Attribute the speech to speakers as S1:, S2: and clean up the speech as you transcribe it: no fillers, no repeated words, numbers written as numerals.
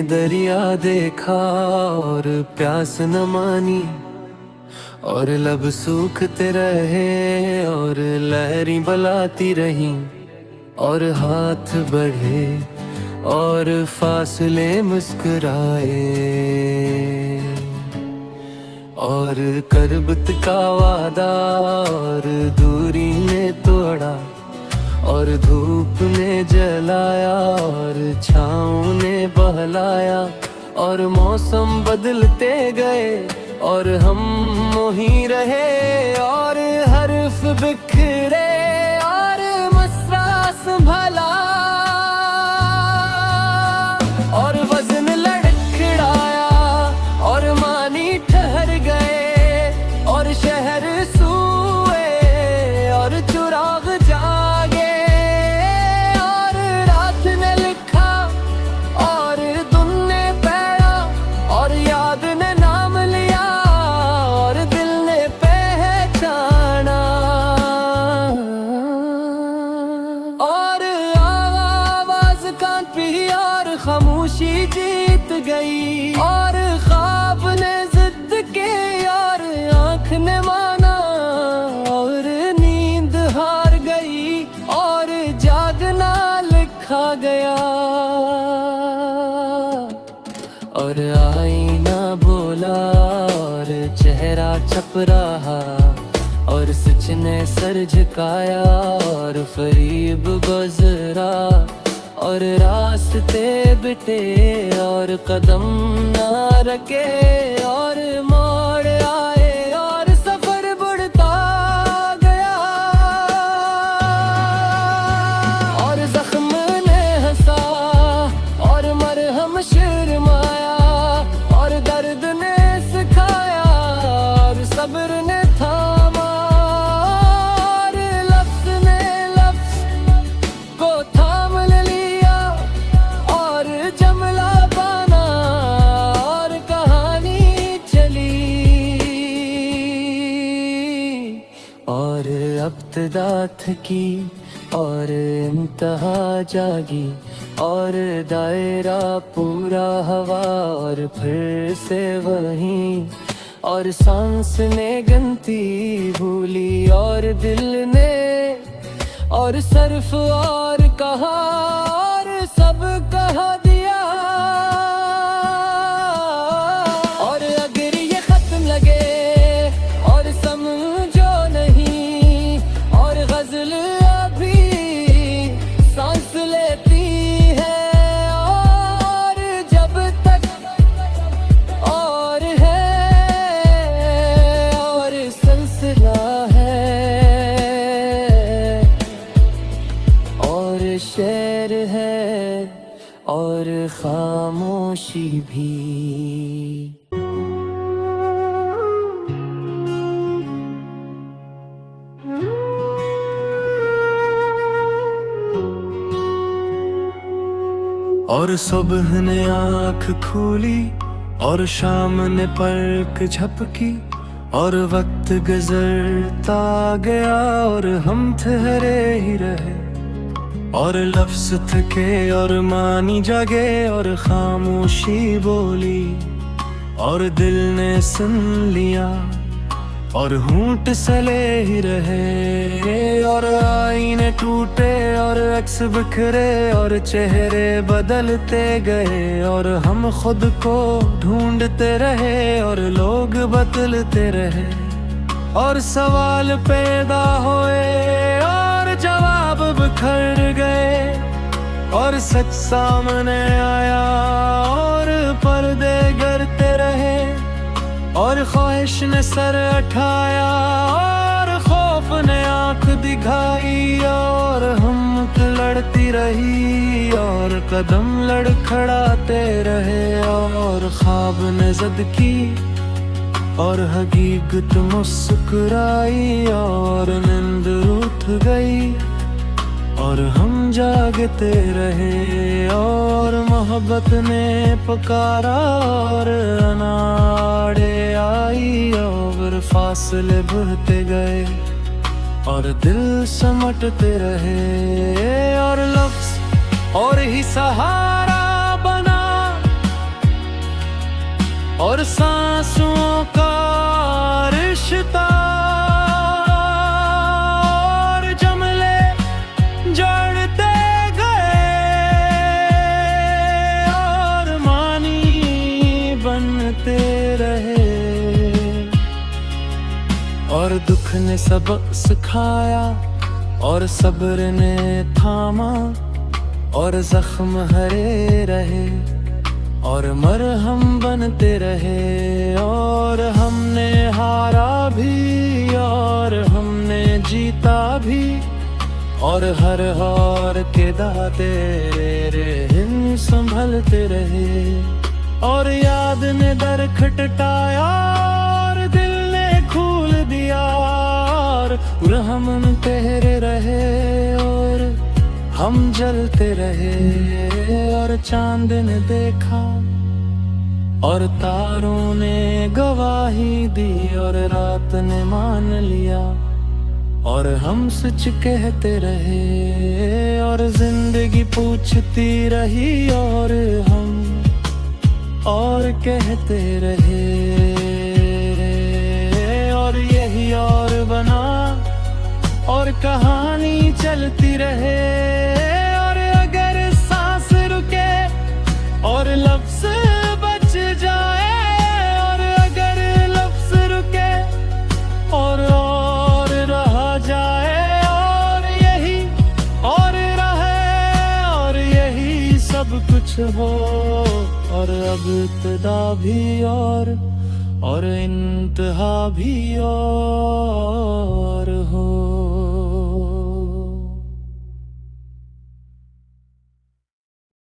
S1: दरिया देखा और प्यास न मानी, और लब सूखते रहे और लहरी बलाती रही, और हाथ बढ़े और फासले मुस्कुराए, और करबत का वादा और दूरी ने तोड़ा, और धूप ने जलाया और छाँव ने बहलाया, और मौसम बदलते गए और हम वहीं रहे, और हर्फ बिखरे और मसरा संभला, और वजन लड़खड़ाया और मानी ठहर गए, और शहर सूए और चुराग जागे, और रात ने लिखा और दिन ने पढ़ा, और याद ने नाम लिया और दिल ने पहचाना, और आवाज कान पी और खामोशी जीत गई, और ख्वाब ने जिद की और आँख ने माना, और नींद हार गई और जागना लिखा गया, और आईना बोला और चेहरा छप रहा, और सच ने सर झुकाया और फरीब गुजरा, और रास्ते बिटे और कदम ना रखे, और मोड़ आए और सफर बढ़ता गया, और जख्म ने हंसा और मरहम शर्माया, और दर्द ने सिखाया और सब्र ने थामा, और लफ्ज ने लफ्ज को थाम लिया और जमला बना, और कहानी चली, और इब्तिदा थकी और इंतहा जागी, और दायरा पूरा हवा और फिर से वहीं, और सांस ने गिनती भूली और दिल ने, और सर्फ और कहा और सब कहा दिया, और अगर ये खत्म लगे और समझो नहीं, और गजल अभी सांस लेती है, और जब तक और है और सिलसिला है, और शेर है और खामोशी भी। और सुबह ने आँख खोली और शाम ने पलक झपकी, और वक्त गुजरता गया और हम ठहरे ही रहे, और लफ्ज थके और मानी जगे और खामोशी बोली, और दिल ने सुन लिया और होंठ सले ही रहे, और आईने टूटे और अक्स बिखरे और चेहरे बदलते गए, और हम खुद को ढूंढते रहे और लोग बदलते रहे, और सवाल पैदा हुए और जवाब बिखर गए, और सच सामने आया और पर्दे गिरते रहे, और ख्वाहिश ने सर उठाया और खौफ ने आंख दिखाई, और हम लड़ती रही और कदम लड़खड़ाते रहे, और ख्वाब ने जिद की और हकीकत मुस्कुराई, और नींद उठ गई और हम जागते रहे, और मोहब्बत ने पुकारा और अनाड़े आई, और फासले बढ़ते गए और दिल समटते रहे, और लफ्ज और ही सहारा बना, और सांसों का रिश्ता और जमले जड़ते गए और मानी बनते रहे। और दुख ने सबक सिखाया और सब्र ने थामा और जख्म हरे रहे और मरहम बनते रहे। और हमने हारा भी और हमने जीता भी और हर हार के दाते रे संभलते रहे। और याद ने दर खटकाया और दिल ने खोल दिया और हम तेरे रहे और हम जलते रहे। और चांद ने देखा और तारों ने गवाही दी और रात ने मान लिया और हम सच कहते रहे। और जिंदगी पूछती रही और हम और कहते रहे। और यही और बना और कहानी चलती रहे। और अगर सांस रुके और लफ्ज बच जाए और अगर लफ्ज रुके और रह जाए और यही और रहे और यही सब कुछ हो। और अब इब्तिदा भी और इंतहा भी और हो।